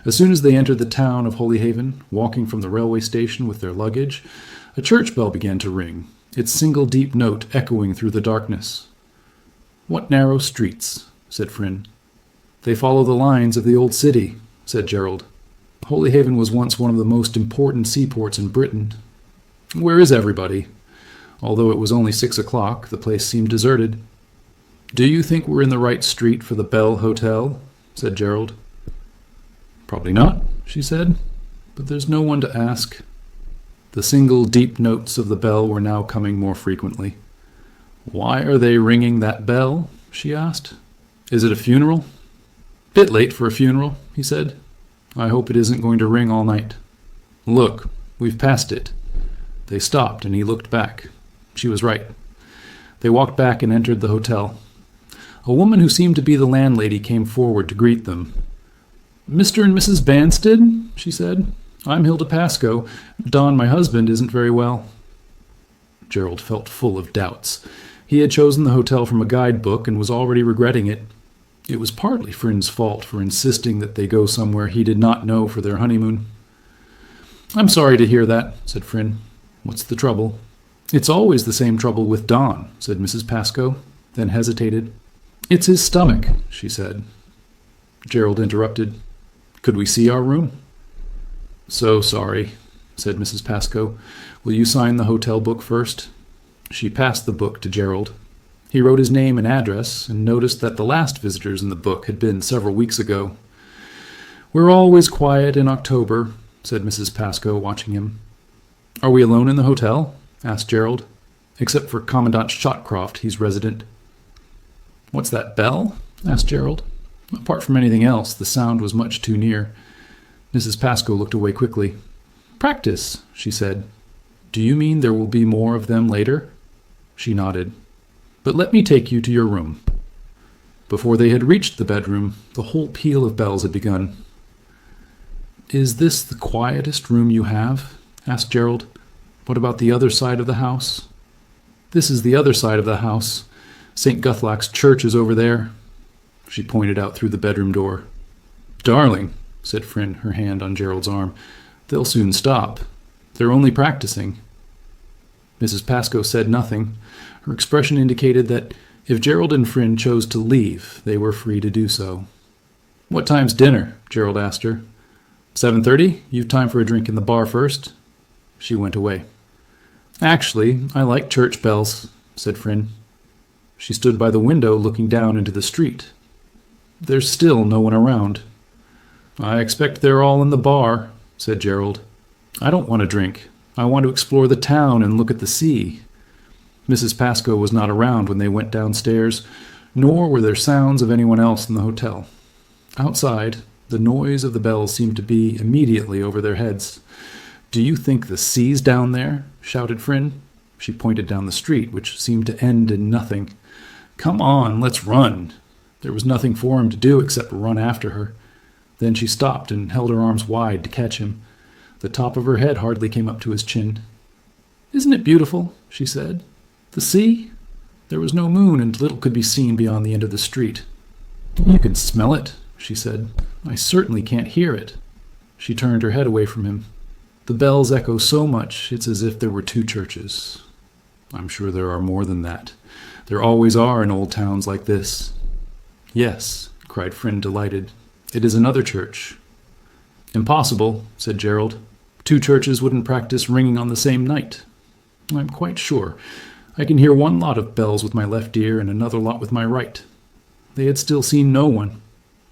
As soon as they entered the town of Holihaven, walking from the railway station with their luggage, a church bell began to ring, its single deep note echoing through the darkness. "What narrow streets," said Fryn. "They follow the lines of the old city," said Gerald. "Holyhaven was once one of the most important seaports in Britain. Where is everybody?" Although it was only 6 o'clock, the place seemed deserted. "Do you think we're in the right street for the Bell Hotel?" said Gerald. "Probably not," she said, "but there's no one to ask." The single deep notes of the bell were now coming more frequently. "Why are they ringing that bell?" she asked. "Is it a funeral?" "Bit late for a funeral," he said. "I hope it isn't going to ring all night." "Look, we've passed it." They stopped, and he looked back. She was right. They walked back and entered the hotel. A woman who seemed to be the landlady came forward to greet them. "Mr. and Mrs. Banstead," she said. "I'm Hilda Pascoe. Don, my husband, isn't very well." Gerald felt full of doubts. He had chosen the hotel from a guidebook and was already regretting it. It was partly Fryn's fault for insisting that they go somewhere he did not know for their honeymoon. "I'm sorry to hear that," said Fryn. "What's the trouble?" "It's always the same trouble with Don," said Mrs. Pascoe, then hesitated. "It's his stomach," she said. Gerald interrupted. "Could we see our room?" "So sorry," said Mrs. Pascoe. "Will you sign the hotel book first?" She passed the book to Gerald. He wrote his name and address, and noticed that the last visitors in the book had been several weeks ago. "We're always quiet in October," said Mrs. Pascoe, watching him. "Are we alone in the hotel?" asked Gerald. "Except for Commandant Shotcroft, he's resident." "What's that bell?" asked Gerald. Apart from anything else, the sound was much too near. Mrs. Pascoe looked away quickly. "Practice," she said. "Do you mean there will be more of them later?" She nodded. "But let me take you to your room." Before they had reached the bedroom, the whole peal of bells had begun. "Is this the quietest room you have?" asked Gerald. "What about the other side of the house?" "This is the other side of the house. St. Guthlac's church is over there." She pointed out through the bedroom door. "Darling," said Fryn, her hand on Gerald's arm, "they'll soon stop. They're only practicing." Mrs. Pascoe said nothing. Her expression indicated that if Gerald and Fryn chose to leave, they were free to do so. "What time's dinner?" Gerald asked her. 7:30? You've time for a drink in the bar first?" She went away. "Actually, I like church bells," said Fryn. She stood by the window looking down into the street. "There's still no one around." "I expect they're all in the bar," said Gerald. "I don't want a drink. I want to explore the town and look at the sea." Mrs. Pascoe was not around when they went downstairs, nor were there sounds of anyone else in the hotel. Outside, the noise of the bells seemed to be immediately over their heads. "Do you think the sea's down there?" shouted Fryn. She pointed down the street, which seemed to end in nothing. "Come on, let's run." There was nothing for him to do except run after her. Then she stopped and held her arms wide to catch him. The top of her head hardly came up to his chin. "Isn't it beautiful?" she said. "The sea?" There was no moon, and little could be seen beyond the end of the street. "You can smell it," she said. "I certainly can't hear it." She turned her head away from him. "The bells echo so much, it's as if there were two churches." "I'm sure there are more than that. There always are in old towns like this." "Yes," cried Fryn, delighted. "It is another church." "Impossible," said Gerald. "Two churches wouldn't practice ringing on the same night." "I'm quite sure. I can hear one lot of bells with my left ear and another lot with my right." They had still seen no one.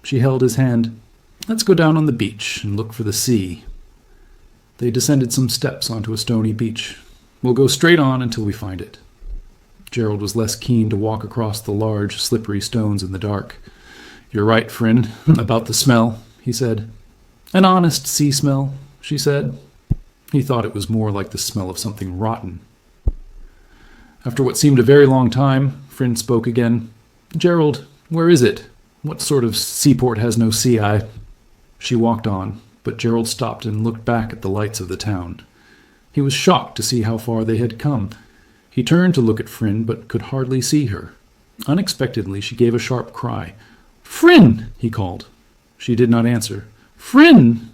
She held his hand. "Let's go down on the beach and look for the sea." They descended some steps onto a stony beach. "We'll go straight on until we find it." Gerald was less keen to walk across the large, slippery stones in the dark. "You're right, Fryn, about the smell," he said. "An honest sea smell," she said. He thought it was more like the smell of something rotten. After what seemed a very long time, Fryn spoke again. "Gerald, where is it? What sort of seaport has no sea? She walked on, but Gerald stopped and looked back at the lights of the town. He was shocked to see how far they had come. He turned to look at Fryn, but could hardly see her. Unexpectedly, she gave a sharp cry. "Fryn!" he called. She did not answer. "Friend!"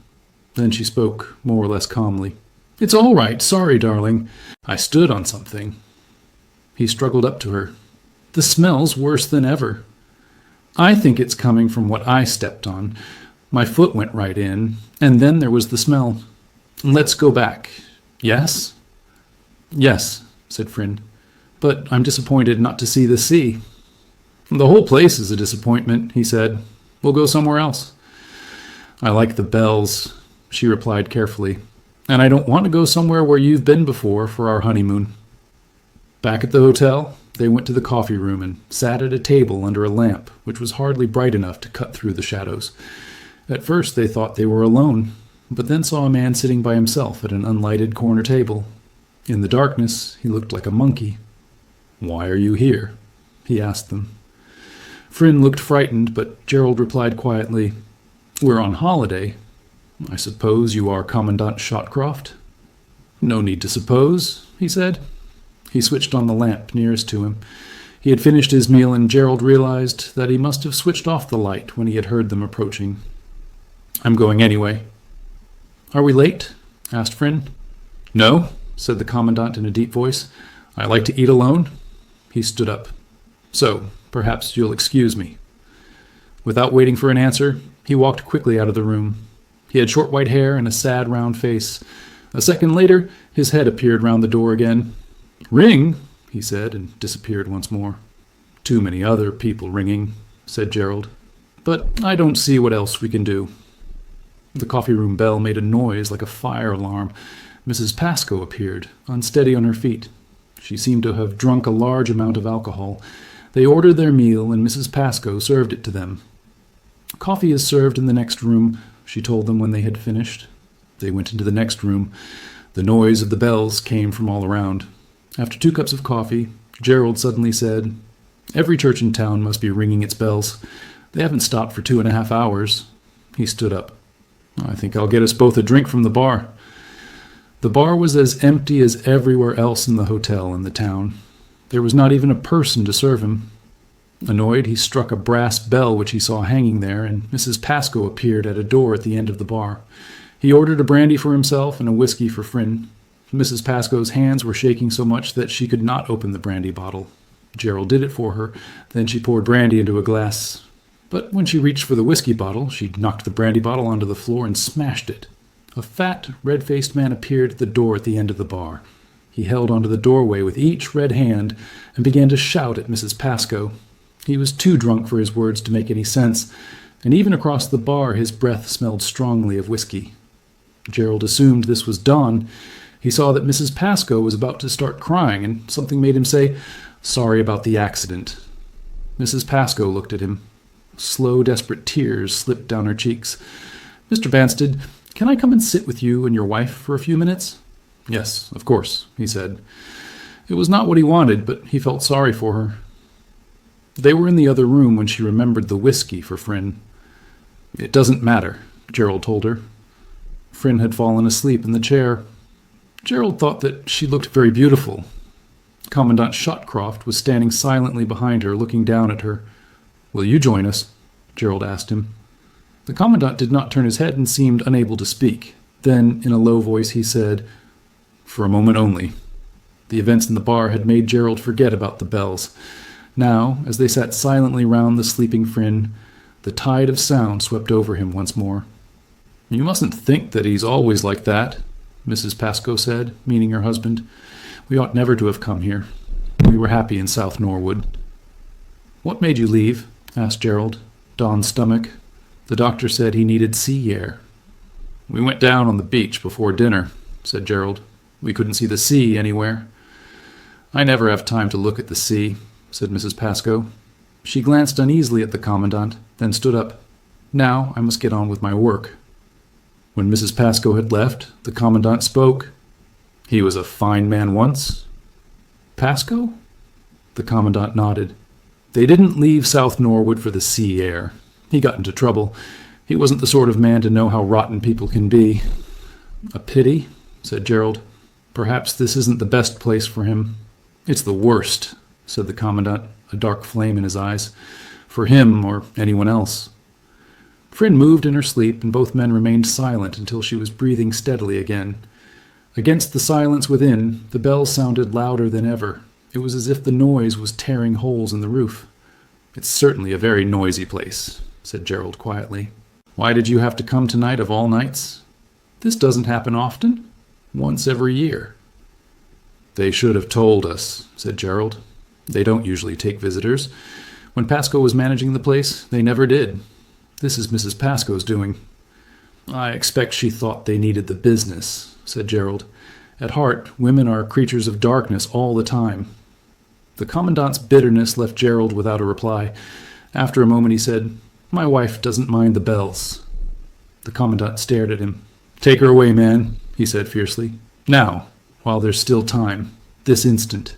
Then she spoke, more or less calmly. "It's all right. Sorry, darling. I stood on something." He struggled up to her. "The smell's worse than ever." "I think it's coming from what I stepped on. My foot went right in, and then there was the smell. Let's go back. Yes?" "Yes," said Friend. "But I'm disappointed not to see the sea." "The whole place is a disappointment," he said. "We'll go somewhere else." "I like the bells," she replied carefully, "and I don't want to go somewhere where you've been before for our honeymoon." Back at the hotel, they went to the coffee room and sat at a table under a lamp which was hardly bright enough to cut through the shadows. At first they thought they were alone, but then saw a man sitting by himself at an unlighted corner table. In the darkness, he looked like a monkey. "Why are you here?" he asked them. Friend looked frightened, but Gerald replied quietly, "We're on holiday. I suppose you are Commandant Shotcroft?" "No need to suppose," he said. He switched on the lamp nearest to him. He had finished his meal, and Gerald realized that he must have switched off the light when he had heard them approaching. "I'm going anyway." "Are we late?" asked Friend. "No," said the Commandant in a deep voice. "I like to eat alone." He stood up. "So, perhaps you'll excuse me." Without waiting for an answer, he walked quickly out of the room. He had short white hair and a sad round face. A second later, his head appeared round the door again. "Ring," he said, and disappeared once more. "Too many other people ringing," said Gerald. "But I don't see what else we can do." The coffee room bell made a noise like a fire alarm. Mrs. Pascoe appeared, unsteady on her feet. She seemed to have drunk a large amount of alcohol. They ordered their meal, and Mrs. Pascoe served it to them. "Coffee is served in the next room," she told them when they had finished. They went into the next room. The noise of the bells came from all around. After 2 cups of coffee, Gerald suddenly said, "Every church in town must be ringing its bells. They haven't stopped for 2.5 hours. He stood up. "I think I'll get us both a drink from the bar." The bar was as empty as everywhere else in the hotel and the town. There was not even a person to serve him. Annoyed, he struck a brass bell which he saw hanging there, and Mrs. Pascoe appeared at a door at the end of the bar. He ordered a brandy for himself and a whiskey for Friend. Mrs. Pascoe's hands were shaking so much that she could not open the brandy bottle. Gerald did it for her. Then she poured brandy into a glass. But when she reached for the whiskey bottle, she knocked the brandy bottle onto the floor and smashed it. A fat, red-faced man appeared at the door at the end of the bar. He held onto the doorway with each red hand and began to shout at Mrs. Pascoe. He was too drunk for his words to make any sense, and even across the bar his breath smelled strongly of whiskey. Gerald assumed this was Don. He saw that Mrs. Pascoe was about to start crying, and something made him say, "Sorry about the accident." Mrs. Pascoe looked at him. Slow, desperate tears slipped down her cheeks. "Mr. Banstead, can I come and sit with you and your wife for a few minutes?" "Yes, of course," he said. It was not what he wanted, but he felt sorry for her. They were in the other room when she remembered the whiskey for Friend. "It doesn't matter," Gerald told her. Friend had fallen asleep in the chair. Gerald thought that she looked very beautiful. Commandant Shotcroft was standing silently behind her, looking down at her. "Will you join us?" Gerald asked him. The Commandant did not turn his head and seemed unable to speak. Then, in a low voice, he said, "For a moment only." The events in the bar had made Gerald forget about the bells. Now, as they sat silently round the sleeping Friend, the tide of sound swept over him once more. "You mustn't think that he's always like that," Mrs. Pascoe said, meaning her husband. "We ought never to have come here. We were happy in South Norwood." "What made you leave?" asked Gerald. Don's stomach. The doctor said he needed sea air. "We went down on the beach before dinner," said Gerald. "We couldn't see the sea anywhere." "I never have time to look at the sea," said Mrs. Pascoe. She glanced uneasily at the Commandant, then stood up. "Now I must get on with my work." When Mrs. Pascoe had left, the Commandant spoke. "He was a fine man once." "Pascoe?" The Commandant nodded. "They didn't leave South Norwood for the sea air. He got into trouble. He wasn't the sort of man to know how rotten people can be." "A pity," said Gerald. "Perhaps this isn't the best place for him." "It's the worst," said the Commandant, a dark flame in his eyes. "For him or anyone else." Fryn moved in her sleep, and both men remained silent until she was breathing steadily again. Against the silence within, the bells sounded louder than ever. It was as if the noise was tearing holes in the roof. "It's certainly a very noisy place," said Gerald quietly. "Why did you have to come tonight of all nights?" "This doesn't happen often. Once every year." "They should have told us," said Gerald. "They don't usually take visitors. When Pascoe was managing the place, they never did. This is Mrs. Pascoe's doing." "I expect she thought they needed the business," said Gerald. "At heart, women are creatures of darkness all the time." The Commandant's bitterness left Gerald without a reply. After a moment he said, "My wife doesn't mind the bells." The Commandant stared at him. "Take her away, man," he said fiercely. "Now, while there's still time. This instant."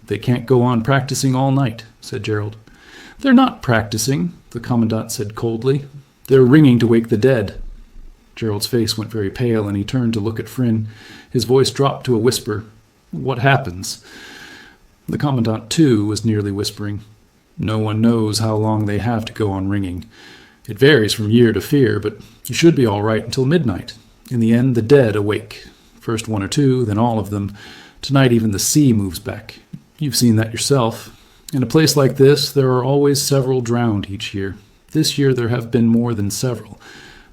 "They can't go on practicing all night," said Gerald. "They're not practicing," the Commandant said coldly. "They're ringing to wake the dead." Gerald's face went very pale, and he turned to look at Fryn. His voice dropped to a whisper. "What happens?" The Commandant, too, was nearly whispering. "No one knows how long they have to go on ringing. It varies from year to year, but you should be all right until midnight. In the end, the dead awake. First one or two, then all of them. Tonight even the sea moves back. You've seen that yourself. In a place like this, there are always several drowned each year. This year there have been more than several,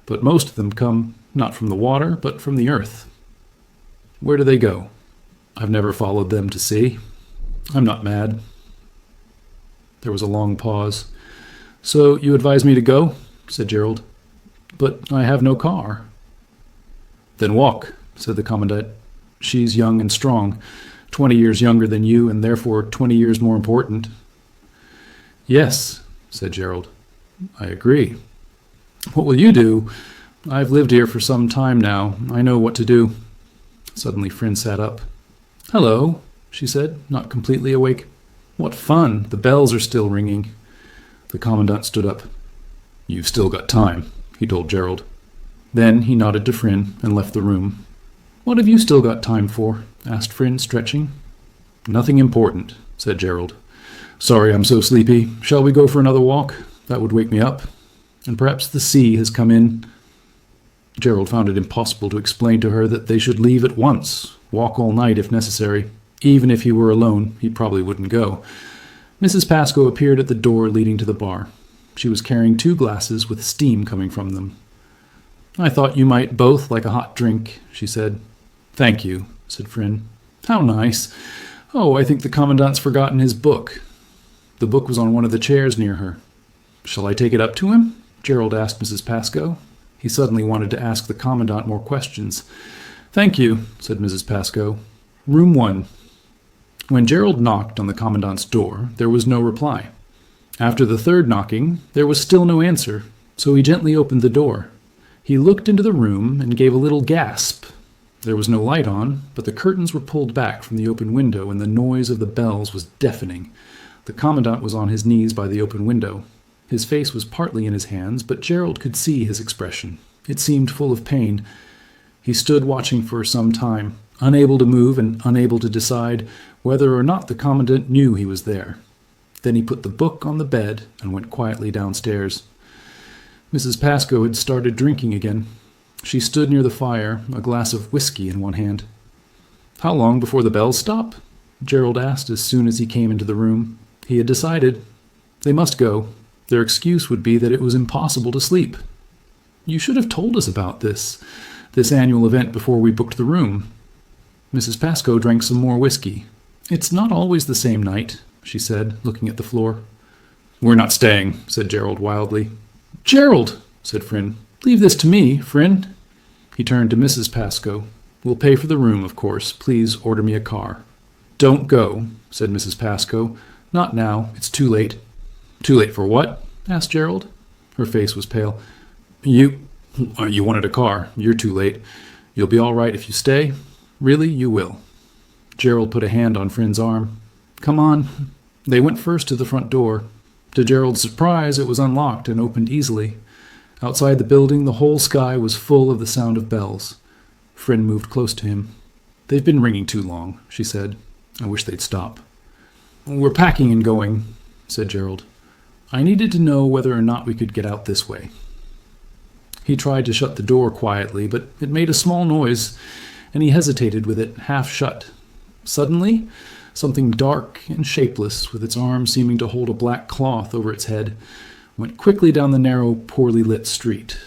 but most of them come not from the water, but from the earth." "Where do they go?" "I've never followed them to sea. I'm not mad." There was a long pause. "So you advise me to go?" said Gerald. "But I have no car." "Then walk," said the Commandant. "She's young and strong, 20 years younger than you, and therefore 20 years more important." "Yes," said Gerald. "I agree. What will you do? I've lived here for some time now. I know what to do." Suddenly Fryn sat up. "Hello," she said, not completely awake. "What fun! The bells are still ringing." The Commandant stood up. "You've still got time," he told Gerald. Then he nodded to Fryn and left the room. "What have you still got time for?" asked Fryn, stretching. "Nothing important," said Gerald. "Sorry I'm so sleepy. Shall we go for another walk? That would wake me up. And perhaps the sea has come in." Gerald found it impossible to explain to her that they should leave at once, walk all night if necessary. Even if he were alone, he probably wouldn't go. Mrs. Pascoe appeared at the door leading to the bar. She was carrying 2 glasses with steam coming from them. "I thought you might both like a hot drink," she said. "Thank you," said Fryn. "How nice. Oh, I think the Commandant's forgotten his book." The book was on one of the chairs near her. "Shall I take it up to him?" Gerald asked Mrs. Pascoe. He suddenly wanted to ask the Commandant more questions. "Thank you," said Mrs. Pascoe. "Room 1. When Gerald knocked on the Commandant's door, there was no reply. After the 3rd knocking, there was still no answer, so he gently opened the door. He looked into the room and gave a little gasp. There was no light on, but the curtains were pulled back from the open window, and the noise of the bells was deafening. The Commandant was on his knees by the open window. His face was partly in his hands, but Gerald could see his expression. It seemed full of pain. He stood watching for some time, unable to move and unable to decide whether or not the Commandant knew he was there. Then he put the book on the bed and went quietly downstairs. Mrs. Pascoe had started drinking again. She stood near the fire, a glass of whiskey in one hand. "How long before the bells stop?" Gerald asked as soon as he came into the room. He had decided. They must go. Their excuse would be that it was impossible to sleep. "You should have told us about this annual event before we booked the room." Mrs. Pascoe drank some more whiskey. "It's not always the same night," she said, looking at the floor. "We're not staying," said Gerald wildly. "Gerald," said Fryn. "Leave this to me, Fryn." He turned to Mrs. Pascoe. "We'll pay for the room, of course. Please order me a car." "Don't go," said Mrs. Pascoe. "Not now. It's too late." "Too late for what?" asked Gerald. Her face was pale. You wanted a car. You're too late. You'll be all right if you stay. Really, you will." Gerald put a hand on Fryn's arm. "Come on." They went first to the front door. To Gerald's surprise, it was unlocked and opened easily. Outside the building, the whole sky was full of the sound of bells. Fryn moved close to him. "They've been ringing too long," she said. "I wish they'd stop." "We're packing and going," said Gerald. "I needed to know whether or not we could get out this way." He tried to shut the door quietly, but it made a small noise, and he hesitated with it half shut. Suddenly, something dark and shapeless, with its arm seeming to hold a black cloth over its head, went quickly down the narrow, poorly lit street.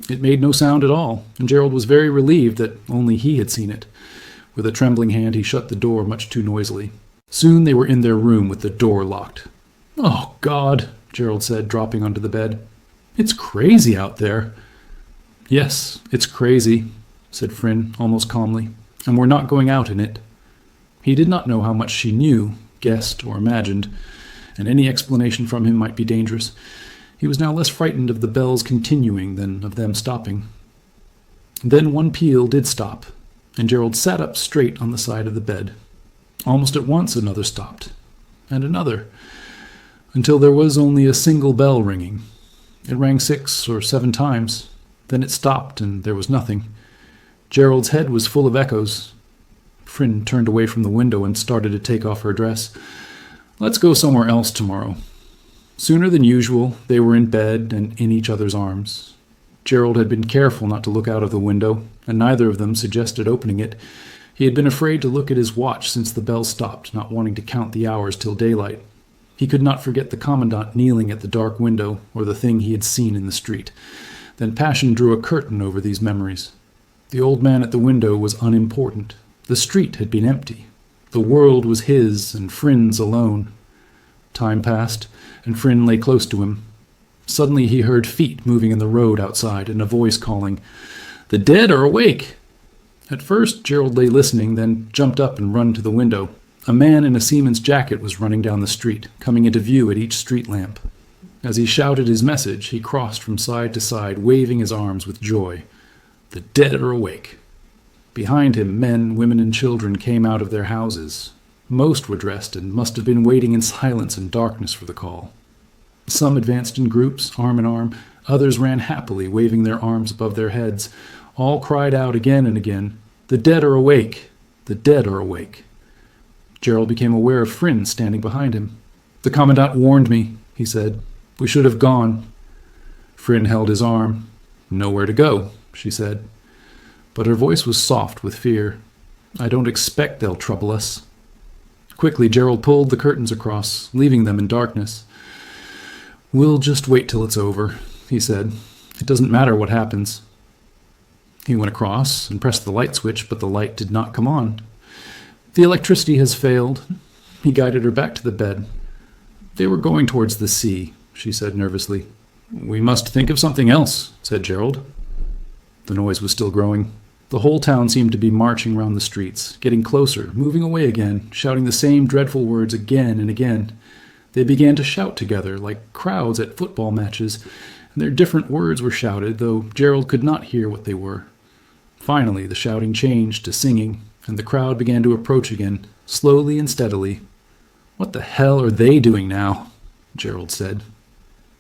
It made no sound at all, and Gerald was very relieved that only he had seen it. With a trembling hand, he shut the door much too noisily. Soon they were in their room with the door locked. "Oh, God," Gerald said, dropping onto the bed. "It's crazy out there." "Yes, it's crazy," said Fryn, almost calmly, "and we're not going out in it." He did not know how much she knew, guessed, or imagined, and any explanation from him might be dangerous. He was now less frightened of the bells continuing than of them stopping. Then one peal did stop, and Gerald sat up straight on the side of the bed. Almost at once another stopped, and another, until there was only a single bell ringing. It rang 6 or 7 times. Then it stopped, and there was nothing. Gerald's head was full of echoes. Fryn turned away from the window and started to take off her dress. "Let's go somewhere else tomorrow." Sooner than usual, they were in bed and in each other's arms. Gerald had been careful not to look out of the window, and neither of them suggested opening it. He had been afraid to look at his watch since the bell stopped, not wanting to count the hours till daylight. He could not forget the Commandant kneeling at the dark window, or the thing he had seen in the street. Then passion drew a curtain over these memories. The old man at the window was unimportant. The street had been empty. The world was his and Fryn's alone. Time passed, and Fryn lay close to him. Suddenly he heard feet moving in the road outside, and a voice calling, "The dead are awake!" At first Gerald lay listening, then jumped up and ran to the window. A man in a seaman's jacket was running down the street, coming into view at each street lamp. As he shouted his message, he crossed from side to side, waving his arms with joy. "The dead are awake!" Behind him, men, women, and children came out of their houses. Most were dressed and must have been waiting in silence and darkness for the call. Some advanced in groups, arm in arm. Others ran happily, waving their arms above their heads. All cried out again and again, "The dead are awake! The dead are awake!" Gerald became aware of Fryn standing behind him. "The Commandant warned me," he said. "We should have gone." Fryn held his arm. "Nowhere to go," she said. But her voice was soft with fear. "I don't expect they'll trouble us." Quickly, Gerald pulled the curtains across, leaving them in darkness. "We'll just wait till it's over," he said. "It doesn't matter what happens." He went across and pressed the light switch, but the light did not come on. "The electricity has failed." He guided her back to the bed. "They were going towards the sea," she said nervously. "We must think of something else," said Gerald. The noise was still growing. The whole town seemed to be marching round the streets, getting closer, moving away again, shouting the same dreadful words again and again. They began to shout together, like crowds at football matches, and their different words were shouted, though Gerald could not hear what they were. Finally, the shouting changed to singing, and the crowd began to approach again, slowly and steadily. "What the hell are they doing now?" Gerald said.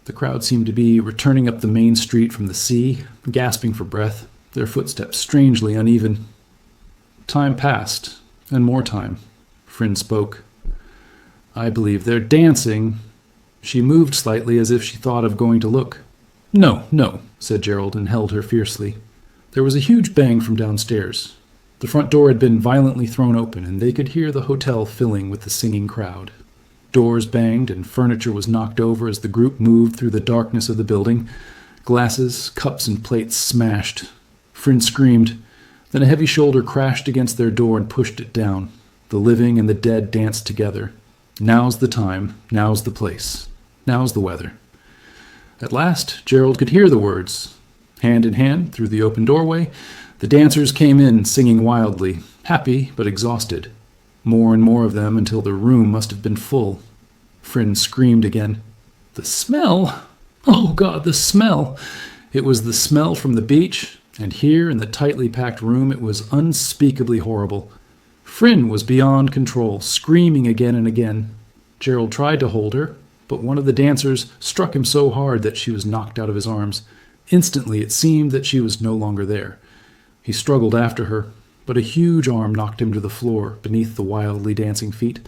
The crowd seemed to be returning up the main street from the sea, gasping for breath, their footsteps strangely uneven. Time passed, and more time. Fryn spoke. "I believe they're dancing." She moved slightly as if she thought of going to look. "No, no," said Gerald, and held her fiercely. There was a huge bang from downstairs. The front door had been violently thrown open, and they could hear the hotel filling with the singing crowd. Doors banged, and furniture was knocked over as the group moved through the darkness of the building. Glasses, cups, and plates smashed. Fryn screamed. Then a heavy shoulder crashed against their door and pushed it down. The living and the dead danced together. Now's the time, now's the place, now's the weather. At last, Gerald could hear the words. Hand in hand, through the open doorway, the dancers came in, singing wildly, happy but exhausted. More and more of them until the room must have been full. Fryn screamed again. "The smell! Oh, God, the smell!" It was the smell from the beach, and here in the tightly packed room it was unspeakably horrible. Fryn was beyond control, screaming again and again. Gerald tried to hold her, but one of the dancers struck him so hard that she was knocked out of his arms. Instantly it seemed that she was no longer there. He struggled after her, but a huge arm knocked him to the floor beneath the wildly dancing feet.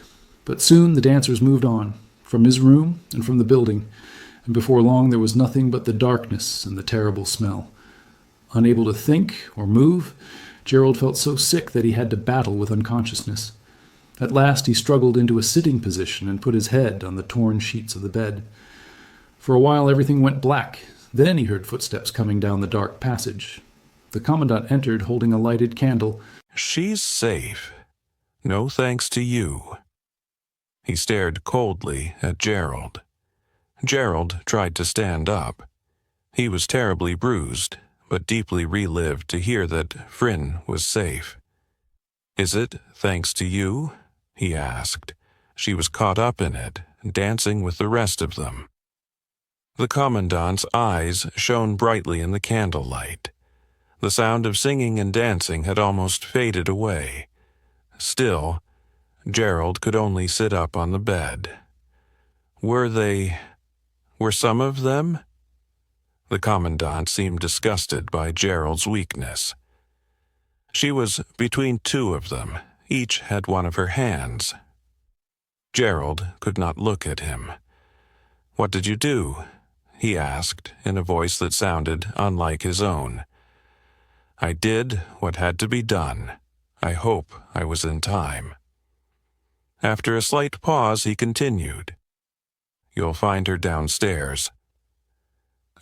But soon the dancers moved on, from his room and from the building, and before long there was nothing but the darkness and the terrible smell. Unable to think or move, Gerald felt so sick that he had to battle with unconsciousness. At last he struggled into a sitting position and put his head on the torn sheets of the bed. For a while everything went black. Then he heard footsteps coming down the dark passage. The Commandant entered holding a lighted candle. "She's safe. No thanks to you." He stared coldly at Gerald. Gerald tried to stand up. He was terribly bruised, but deeply relived to hear that Fryn was safe. "Is it thanks to you?" he asked. She was caught up in it, dancing with the rest of them. The Commandant's eyes shone brightly in the candlelight. The sound of singing and dancing had almost faded away. Still, Gerald could only sit up on the bed. Were some of them? The Commandant seemed disgusted by Gerald's weakness. She was between two of them. Each had one of her hands. Gerald could not look at him. "What did you do?" he asked in a voice that sounded unlike his own. "I did what had to be done. I hope I was in time." After a slight pause, he continued, "You'll find her downstairs."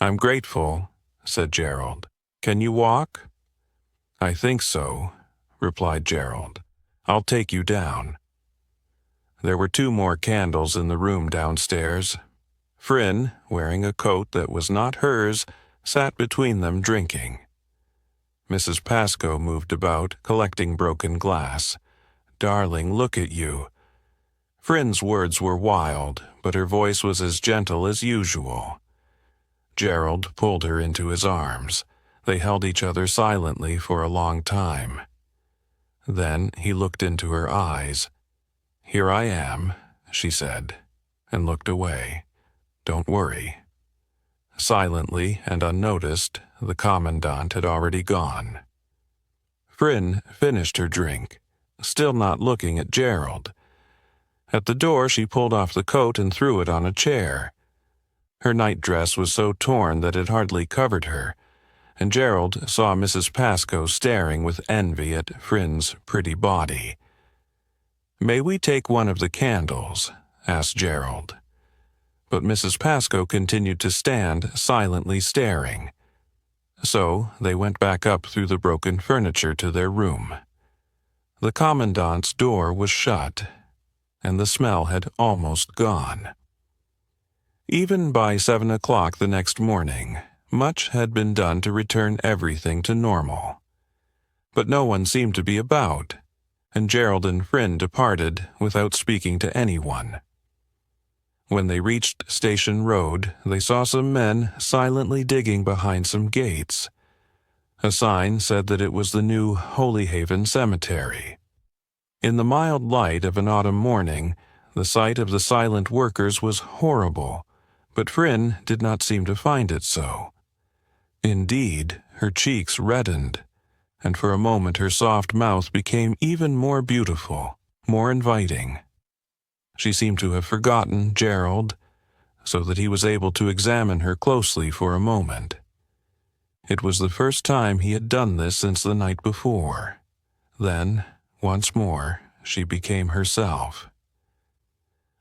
"I'm grateful," said Gerald. "Can you walk?" "I think so," replied Gerald. "I'll take you down." There were 2 more candles in the room downstairs. Fryn, wearing a coat that was not hers, sat between them drinking. Mrs. Pascoe moved about, collecting broken glass. "Darling, look at you." Fryn's words were wild, but her voice was as gentle as usual. Gerald pulled her into his arms. They held each other silently for a long time. Then he looked into her eyes. "Here I am," she said, and looked away. "Don't worry." Silently and unnoticed, the Commandant had already gone. Fryn finished her drink, still not looking at Gerald. At the door she pulled off the coat and threw it on a chair. Her nightdress was so torn that it hardly covered her, and Gerald saw Mrs. Pascoe staring with envy at Fryn's pretty body. "May we take one of the candles?" asked Gerald. But Mrs. Pascoe continued to stand, silently staring. So they went back up through the broken furniture to their room. The Commandant's door was shut, and the smell had almost gone. Even by 7 o'clock the next morning, much had been done to return everything to normal. But no one seemed to be about, and Gerald and Fryn departed without speaking to anyone. When they reached Station Road, they saw some men silently digging behind some gates. A sign said that it was the new Holihaven cemetery. In the mild light of an autumn morning, the sight of the silent workers was horrible, but Fryn did not seem to find it so. Indeed, her cheeks reddened, and for a moment her soft mouth became even more beautiful, more inviting. She seemed to have forgotten Gerald, so that he was able to examine her closely for a moment. It was the first time he had done this since the night before. Then, once more, she became herself.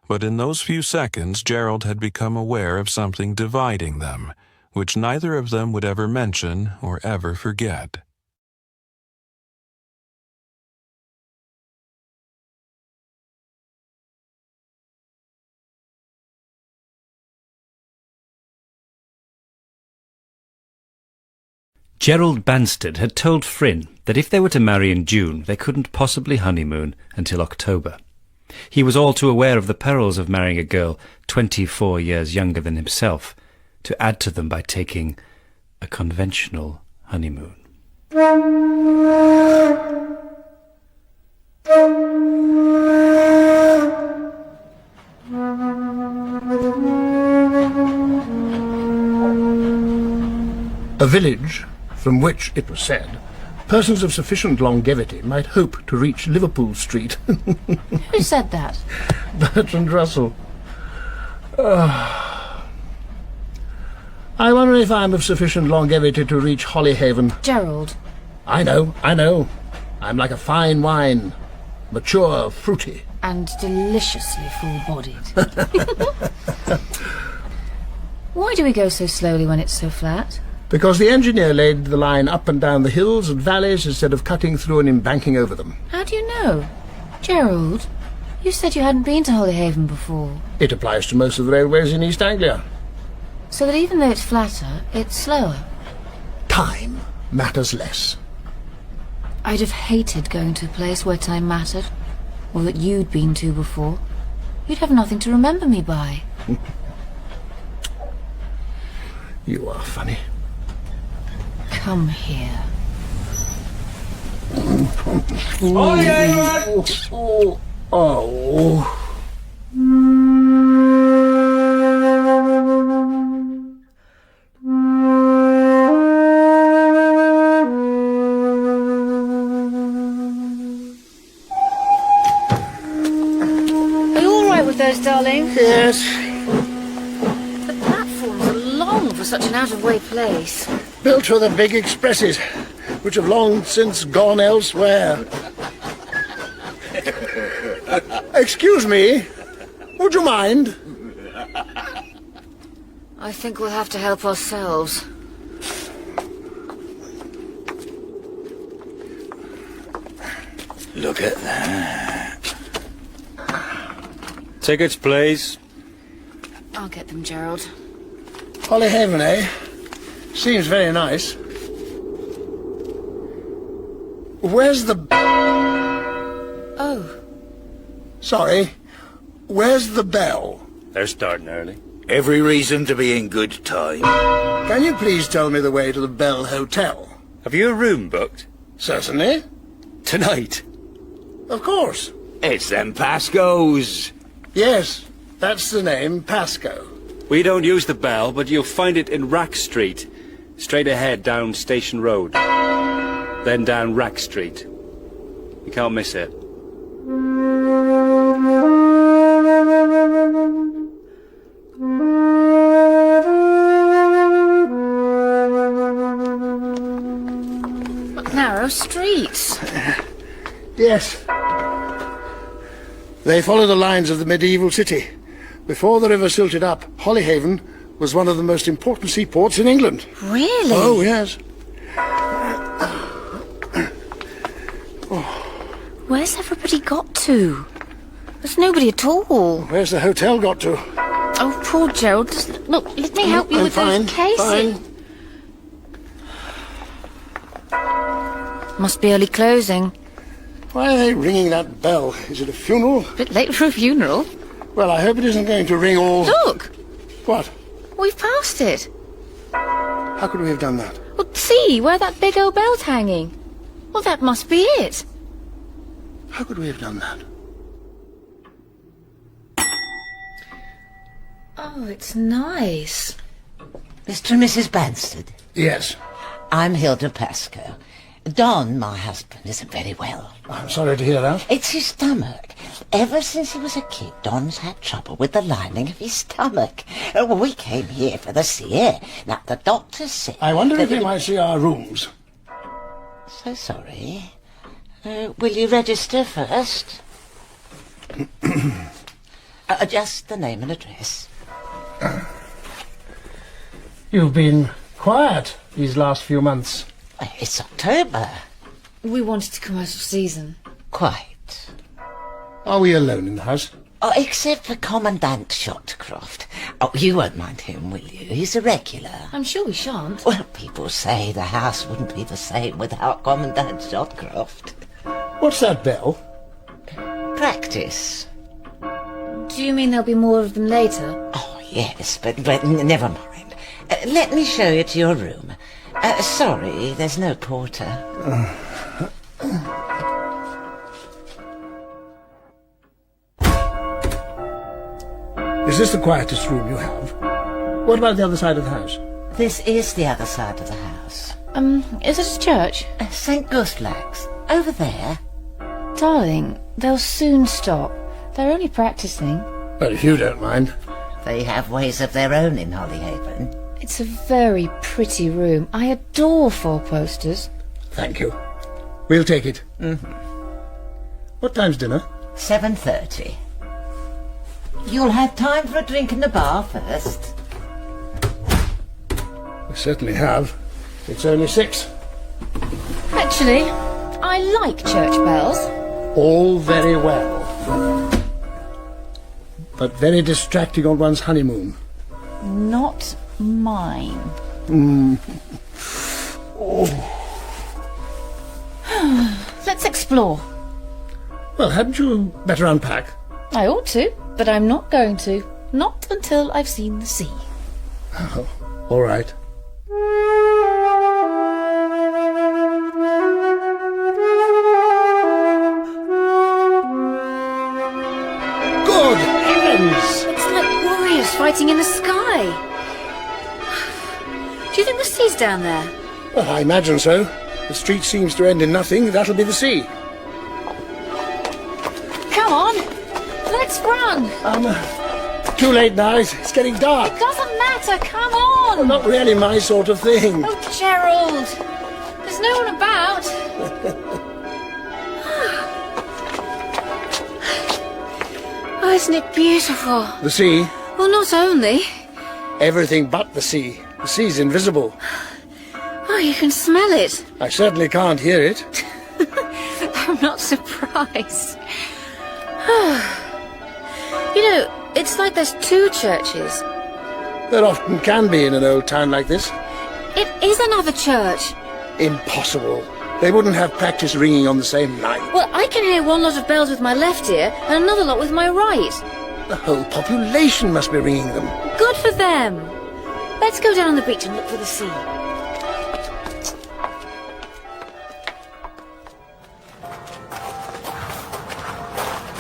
But in those few seconds Gerald had become aware of something dividing them, which neither of them would ever mention or ever forget. Gerald Banstead had told Fryn that if they were to marry in June, they couldn't possibly honeymoon until October. He was all too aware of the perils of marrying a girl 24 years younger than himself, to add to them by taking a conventional honeymoon. A village from which, it was said, persons of sufficient longevity might hope to reach Liverpool Street. Who said that? Bertrand Russell. I wonder if I'm of sufficient longevity to reach Holihaven. Gerald. I know. I'm like a fine wine. Mature, fruity. And deliciously full-bodied. Why do we go so slowly when it's so flat? Because the engineer laid the line up and down the hills and valleys instead of cutting through and embanking over them. How do you know? Gerald, you said you hadn't been to Holihaven before. It applies to most of the railways in East Anglia. So that even though it's flatter, it's slower. Time matters less. I'd have hated going to a place where time mattered, or that you'd been to before. You'd have nothing to remember me by. You are funny. Come here. Oh. Are you all right with those, darling? Yes. The platforms are long for such an out-of-way place. Built for the big expresses, which have long since gone elsewhere. Excuse me, would you mind? I think we'll have to help ourselves. Look at that. Tickets, please. I'll get them, Gerald. Holihaven, eh? Seems very nice. Where's the... Oh, Sorry. Where's the bell? They're starting early. Every reason to be in good time. Can you please tell me the way to the Bell Hotel? Have you a room booked? Certainly. Tonight? Of course. It's them Pascoes. Yes, that's the name, Pasco. We don't use the bell, but you'll find it in Rack Street. Straight ahead down Station Road. Then down Rack Street. You can't miss it. what narrow streets. Yes. They follow the lines of the medieval city. Before the river silted up, Holihaven was one of the most important seaports in England. Really? Oh, yes. Where's everybody got to? There's nobody at all. Where's the hotel got to? Oh, poor Gerald. Just, look, let me help you I'm with fine, those cases. fine. Must be early closing. Why are they ringing that bell? Is it a funeral? Bit late for a funeral. Well, I hope it isn't going to ring all... Look, What? we've passed it. How could we have done that? Well, see, where that big old bell's hanging. Well, that must be it. How could we have done that? Oh, it's nice. Mr. and Mrs. Banstead, Yes. I'm Hilda Pascoe. Don, my husband, isn't very well. I'm sorry to hear that. It's his stomach. Ever since he was a kid, Don's had trouble with the lining of his stomach. We came here for the sea air. Now, the doctor said... I wonder if that we might see our rooms. So sorry. Will you register first? Just the name and address. You've been quiet these last few months. It's October. We wanted to come out of season. Quite. Are we alone in the house? Oh, except for Commandant Shotcroft. Oh, you won't mind him, will you? He's a regular. I'm sure we shan't. Well, people say the house wouldn't be the same without Commandant Shotcroft. What's that bell? Practice. Do you mean there'll be more of them later? Oh, yes, but never mind. Let me show you to your room. Sorry, there's no porter. Is this the quietest room you have? What about the other side of the house? This is the other side of the house. Is it a church? St. Gustaf's. Over there. Darling, they'll soon stop. They're only practicing. Well, if you don't mind. They have ways of their own in Holihaven. It's a very pretty room. I adore four posters. Thank you. We'll take it. What time's dinner? 7:30. You'll have time for a drink in the bar first. We certainly have. It's only 6. Actually, I like church bells. All very well. But very distracting on one's honeymoon. Not mine. Let's explore. Well, hadn't you better unpack? I ought to, but I'm not going to. Not until I've seen the sea. Oh, all right. Good heavens! It's like warriors fighting in the sky. Do you think the sea's down there? Well, I imagine so. The street seems to end in nothing. That'll be the sea. Come on, let's run. Too late now. It's getting dark. Doesn't matter, come on. Not really my sort of thing. Oh, Gerald, there's no one about. Oh, isn't it beautiful? The sea? Well, not only. Everything but the sea. The sea's invisible. Oh, you can smell it. I certainly can't hear it. I'm not surprised. You know, it's like there's 2 churches. There often can be in an old town like this. It is another church. Impossible. They wouldn't have practice ringing on the same night. Well, I can hear one lot of bells with my left ear and another lot with my right. The whole population must be ringing them. Good for them. Let's go down on the beach and look for the sea.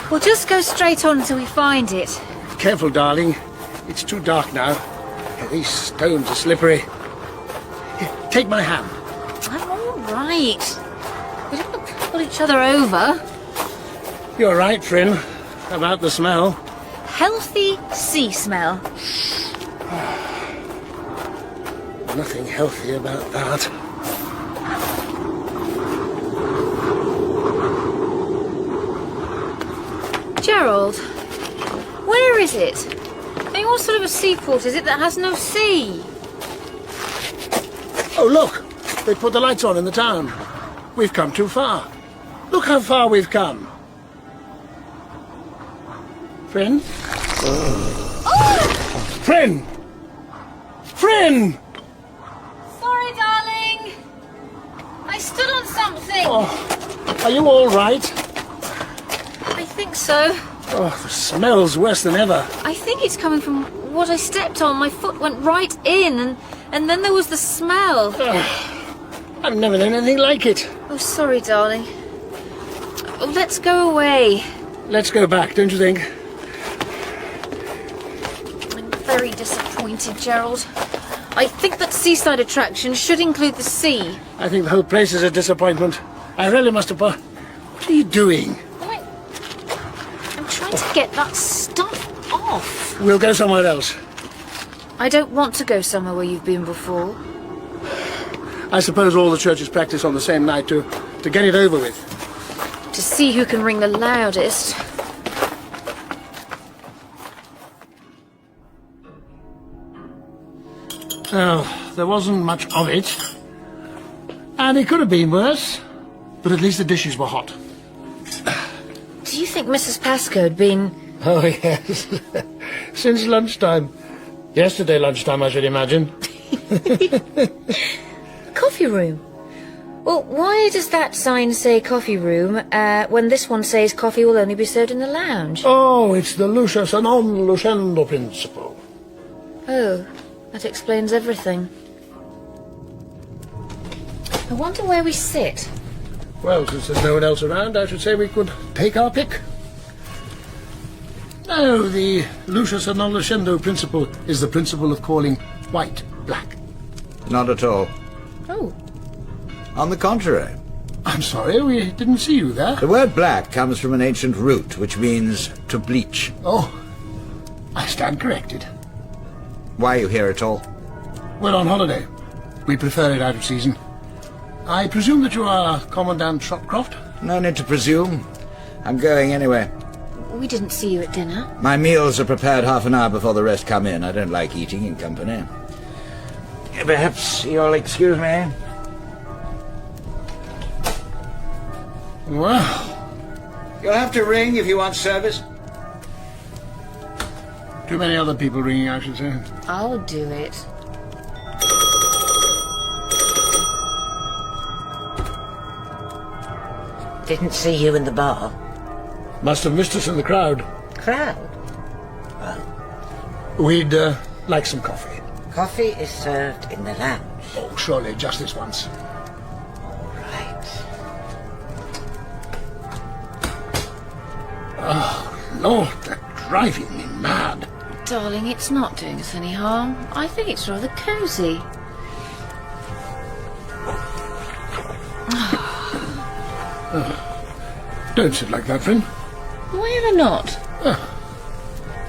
We'll just go straight on until we find it. Careful, darling. It's too dark now. These stones are slippery. Here, take my hand. I'm all right. We don't want to pull each other over. You're right, Fryn, about the smell. Healthy sea smell. Nothing healthy about that. Gerald, where is it? I mean, what sort of a seaport is it that has no sea? Oh, look! They put the lights on in the town. We've come too far. Look how far we've come. Fryn? Fryn! Fryn! Sorry, darling. I stood on something. Oh, are you all right? I think so. Oh, the smell's worse than ever. I think it's coming from what I stepped on. My foot went right in, and then there was the smell. I've never known anything like it. Oh, sorry, darling. Oh, let's go away. Let's go back, don't you think? I'm very disappointed, Gerald. I think that seaside attraction should include the sea. I think the whole place is a disappointment. I really must have... What are you doing? I'm trying to get that stuff off. We'll go somewhere else. I don't want to go somewhere where you've been before. I suppose all the churches practice on the same night to get it over with. To see who can ring the loudest. Oh, there wasn't much of it. And it could have been worse. But at least the dishes were hot. Do you think Mrs. Pascoe had been... Oh, yes. Since lunchtime. Yesterday lunchtime, I should imagine. Coffee room? Well, why does that sign say coffee room when this one says coffee will only be served in the lounge? Oh, it's the Lucius and non lucendo principle. Oh, that explains everything. I wonder where we sit. Well, since there's no one else around, I should say we could take our pick. No, the Lucius and non lucendo principle is the principle of calling white black. Not at all. Oh. On the contrary. I'm sorry, we didn't see you there. The word black comes from an ancient root, which means to bleach. Oh, I stand corrected. Why are you here at all? We're on holiday. We prefer it out of season. I presume that you are Commandant Shopcroft? No need to presume. I'm going anyway. We didn't see you at dinner. My meals are prepared half an hour before the rest come in. I don't like eating in company. Perhaps you'll excuse me? Well, You'll have to ring if you want service. too many other people ringing, I should say. I'll do it. Didn't see you in the bar. Must have missed us in the crowd. Crowd? We'd like some coffee. Coffee is served in the lounge. Oh, surely, just this once. Right. Lord, they're driving me mad. Darling, it's not doing us any harm. I think it's rather cosy. Don't sit like that, friend. Why ever not?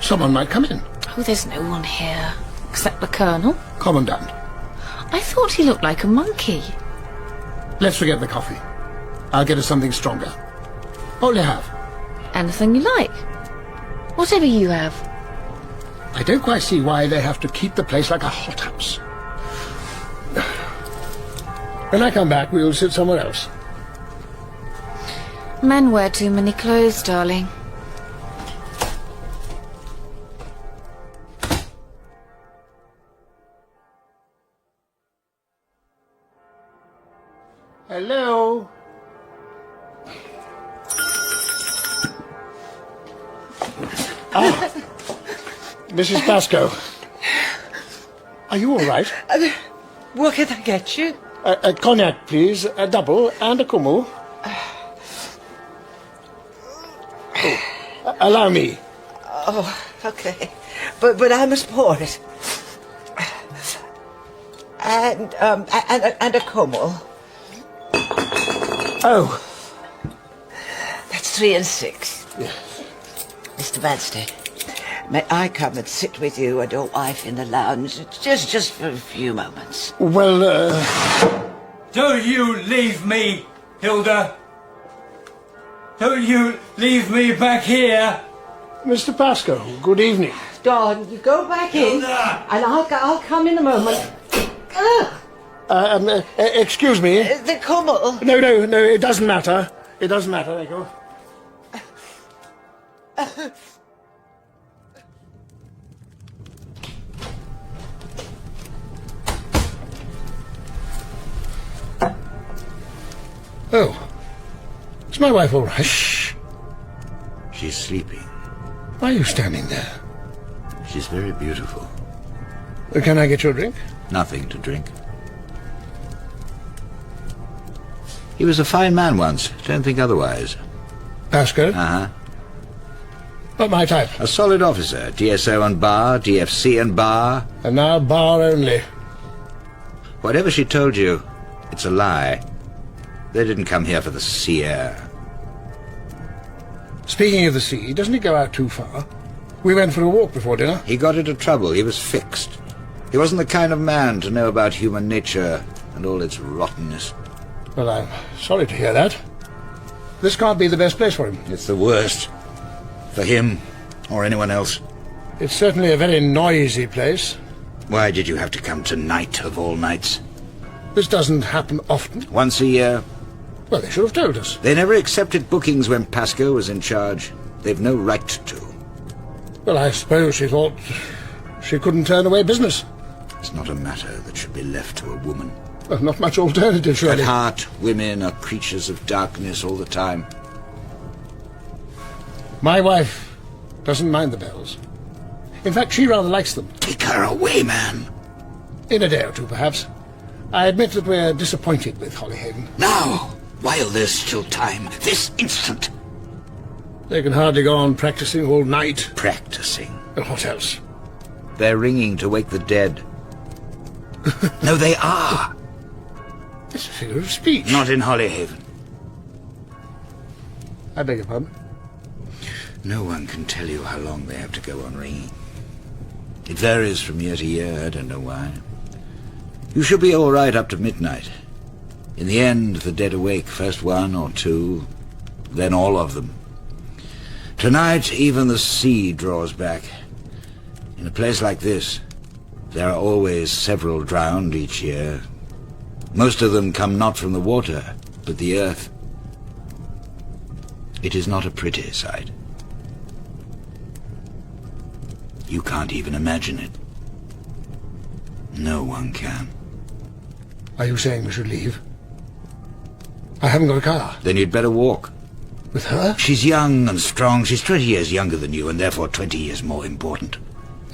Someone might come in. Oh, there's no one here. Except the Colonel. Commandant. I thought he looked like a monkey. Let's forget the coffee. I'll get us something stronger. What will you have? Anything you like. Whatever you have. I don't quite see why they have to keep the place like a hothouse. When I come back, we'll sit somewhere else. Men wear too many clothes, darling. Hello? Mrs. Pascoe. Are you all right? What can I get you? A cognac, please. A double and a Kummel. Allow me. Oh, okay. But I must pour it. And a Kummel. Oh. That's 3 and 6. Yes. Mr. Vanstead, may I come and sit with you and your wife in the lounge just for a few moments? Well, Don't you leave me, Hilda. Don't you leave me back here. Mr. Pascoe, good evening. Don, you go back in, Hilda! and I'll come in a moment. Excuse me. The Kummel. No, it doesn't matter. It doesn't matter, Echo. Oh. Is my wife all right? Shh. She's sleeping. Why are you standing there? She's very beautiful. Can I get you a drink? Nothing to drink. He was a fine man once. Don't think otherwise. Pascoe? Uh-huh. Not my type. A solid officer. DSO and bar, DFC and bar. And now bar only. Whatever she told you, it's a lie. They didn't come here for the sea air. Speaking of the sea, doesn't it go out too far? We went for a walk before dinner. He got into trouble. He was fixed. He wasn't the kind of man to know about human nature and all its rottenness. Well, I'm sorry to hear that. This can't be the best place for him. It's the worst. For him or anyone else. It's certainly a very noisy place. Why did you have to come tonight of all nights? This doesn't happen often. Once a year? Well, they should have told us. They never accepted bookings when Pascoe was in charge. They've no right to. Well, I suppose she thought she couldn't turn away business. It's not a matter that should be left to a woman. Well, not much alternative, At surely. heart, women are creatures of darkness all the time. My wife doesn't mind the bells. In fact, she rather likes them. Take her away, man. In a day or two, perhaps. I admit that we're disappointed with Holihaven. Now, while there's still time, this instant. They can hardly go on practicing all night. Practicing. And what else? They're ringing to wake the dead. No, they are. It's a figure of speech. Not in Holihaven. I beg your pardon? No one can tell you how long they have to go on ringing. It varies from year to year, I don't know why. You should be all right up to midnight. In the end, the dead awake, first one or two, then all of them. Tonight, even the sea draws back. In a place like this, there are always several drowned each year. Most of them come not from the water, but the earth. It is not a pretty sight. You can't even imagine it. No one can. Are you saying we should leave? I haven't got a car. Then you'd better walk. With her? She's young and strong. She's 20 years younger than you, and therefore 20 years more important.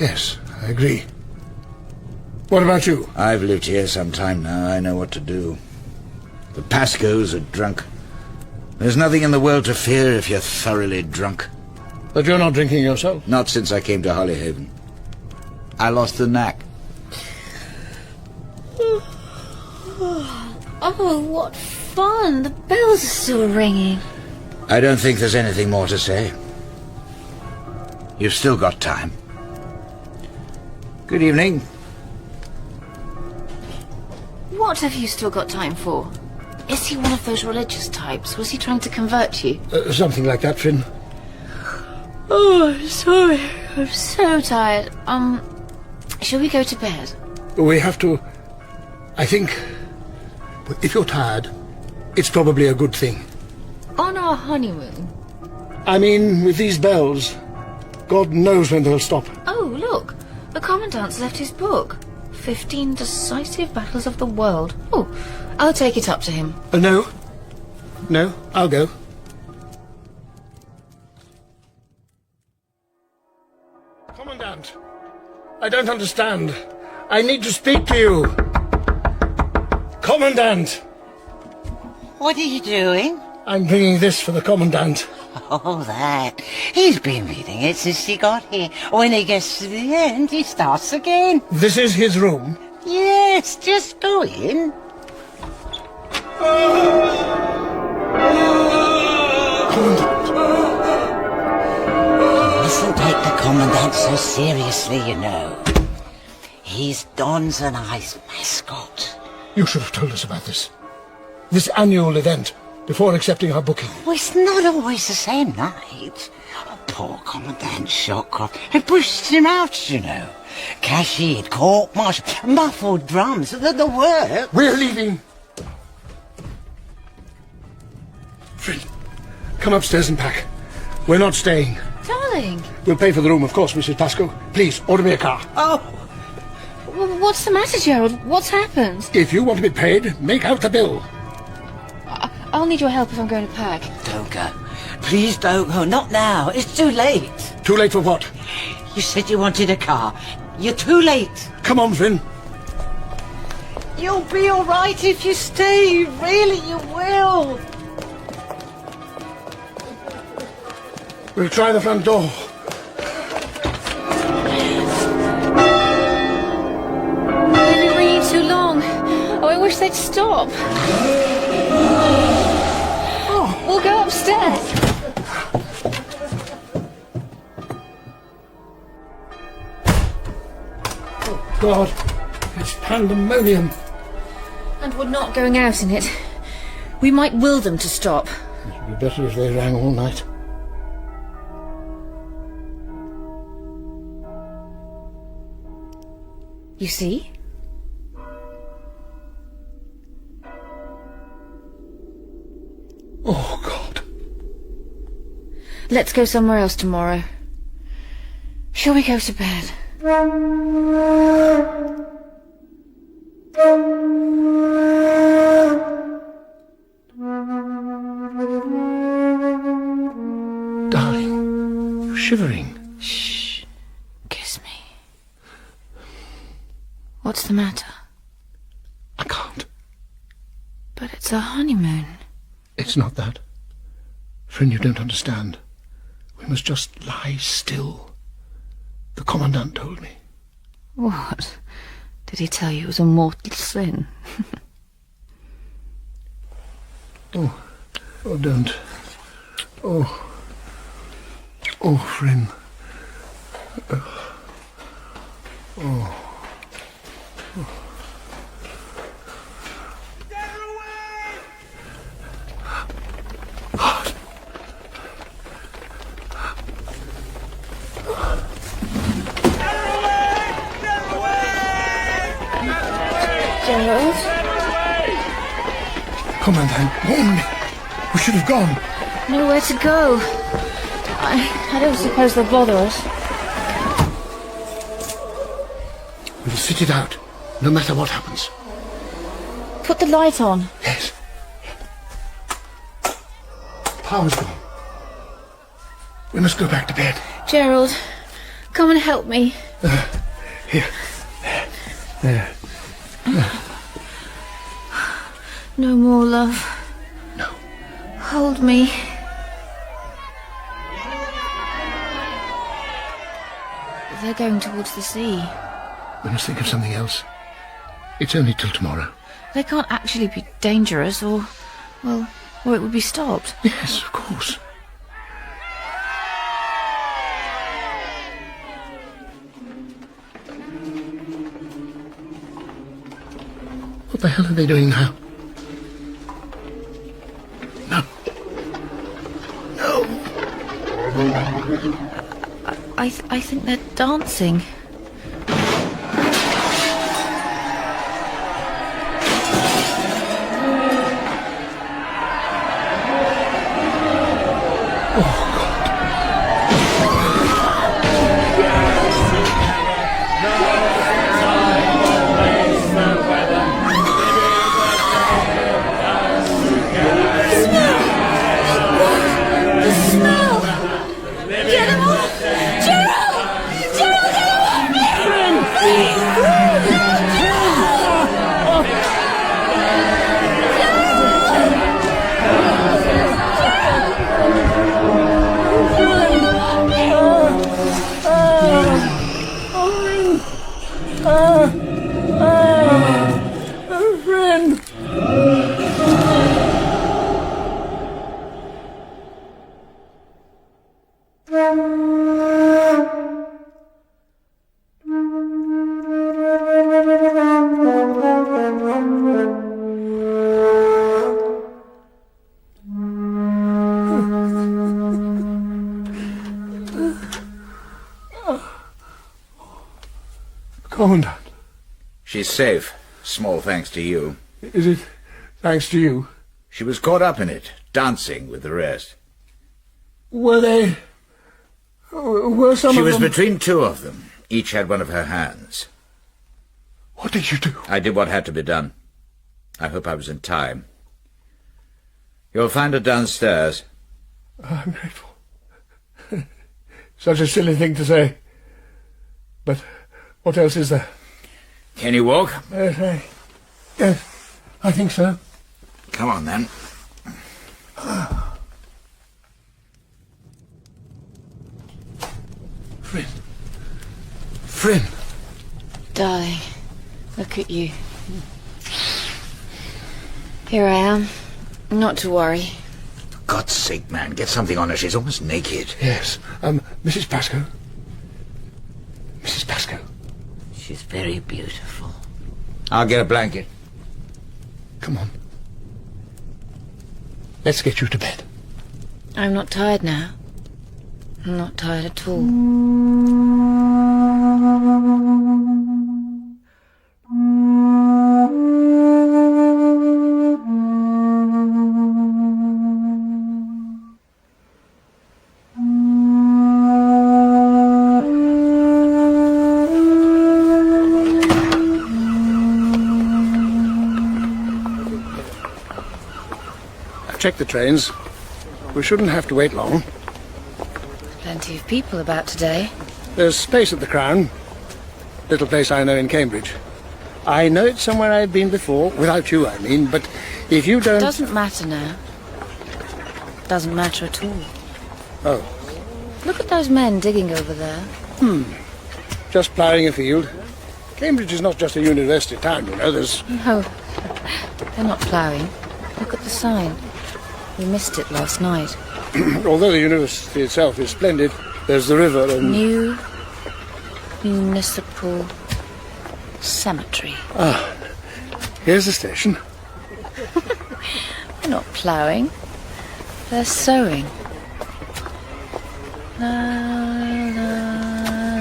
Yes, I agree. What about you? I've lived here some time now. I know what to do. The Pascoes are drunk. There's nothing in the world to fear if you're thoroughly drunk. But you're not drinking yourself? Not since I came to Holihaven. I lost the knack. Oh, what fun! The bells are still ringing. I don't think there's anything more to say. You've still got time. Good evening. What have you still got time for? Is he one of those religious types? Was he trying to convert you? Something like that, Finn. Oh, I'm sorry. I'm so tired. Shall we go to bed? We have to... I think... If you're tired, it's probably a good thing. On our honeymoon? I mean, with these bells, God knows when they'll stop. Oh, look. The Commandant's left his book. 15 Decisive Battles of the World. Oh, I'll take it up to him. No. No, I'll go. Commandant, I don't understand. I need to speak to you. Commandant! What are you doing? I'm bringing this for the Commandant. Oh, that. He's been reading it since he got here. When he gets to the end, he starts again. This is his room? Yes, just go in. Commandant. You mustn't take the Commandant so seriously, you know. He's Don's and I's mascot. You should have told us about this. This annual event, before accepting our booking. Oh, it's not always the same night. Oh, poor Commandant Shotcroft. It pushed him out, you know. Cashiered, court-martial, muffled drums, the work. We're leaving. Fred, come upstairs and pack. We're not staying. Darling. We'll pay for the room, of course, Mrs. Pascoe. Please, order me a car. Oh, What's the matter, Gerald? What's happened? If you want to be paid, make out the bill. I'll need your help if I'm going to pack. don't go. Please don't go. Not now. It's too late. Too late for what? You said you wanted a car. You're too late. Come on, Finn. You'll be all right if you stay. Really, you will. We'll try the front door. They've been ringing too long. Oh, I wish they'd stop. Oh, we'll go upstairs. Oh, God. It's pandemonium. And we're not going out in it. We might will them to stop. It would be better if they rang all night. You see? Oh, God. Let's go somewhere else tomorrow. Shall we go to bed? Darling, you're shivering. Shh. Kiss me. What's the matter? I can't. But it's our honeymoon. It's not that. Friend, you don't understand. We must just lie still. The Commandant told me. What? Did he tell you it was a mortal sin? Oh, don't. Oh, friend. Commandant, warn me. We should have gone. Nowhere to go. I don't suppose they'll bother us. We'll sit it out, no matter what happens. Put the light on. Yes. Power's gone. We must go back to bed. Gerald, come and help me. Here. There. No more, love. No. Hold me. They're going towards the sea. We must think of something else. It's only till tomorrow. They can't actually be dangerous, or it would be stopped. Yes, of course. What the hell are they doing now? No. No. I think they're dancing. Commandant. She's safe. Small thanks to you. Is it thanks to you? She was caught up in it, dancing with the rest. Were they... Were some She of was them... between two of them. Each had one of her hands. What did you do? I did what had to be done. I hope I was in time. You'll find her downstairs. I'm grateful. Such a silly thing to say. But what else is there? Can you walk? Yes, I think so. Come on, then. Friend. Darling, look at you. Here I am. Not to worry. For God's sake, man, get something on her. She's almost naked. Yes. Mrs. Pascoe. Mrs. Pascoe. She's very beautiful. I'll get a blanket. Come on. Let's get you to bed. I'm not tired now. I'm not tired at all. Check the trains. We shouldn't have to wait long. Plenty of people about today. There's space at the Crown. Little place I know in Cambridge. I know it's somewhere I've been before, without you, I mean, but if you don't... Doesn't matter now. Doesn't matter at all. Oh. Look at those men digging over there. Just ploughing a field. Cambridge is not just a university town, you know, there's... No, they're not ploughing. Look at the sign. We missed it last night. Although the university itself is splendid, there's the river and... New Municipal Cemetery. Ah, here's the station. They're not ploughing. They're sowing. La, la, la,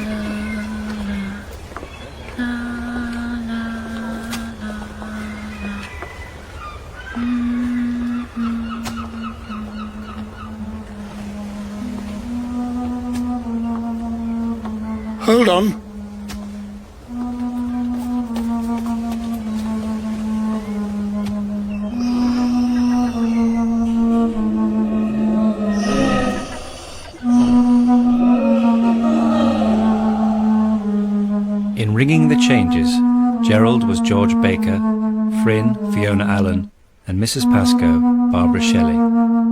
la, la, la, la. Hold on. In ringing the changes, Gerald was George Baker, Fryn, Fiona Allen, and Mrs. Pascoe, Barbara Shelley.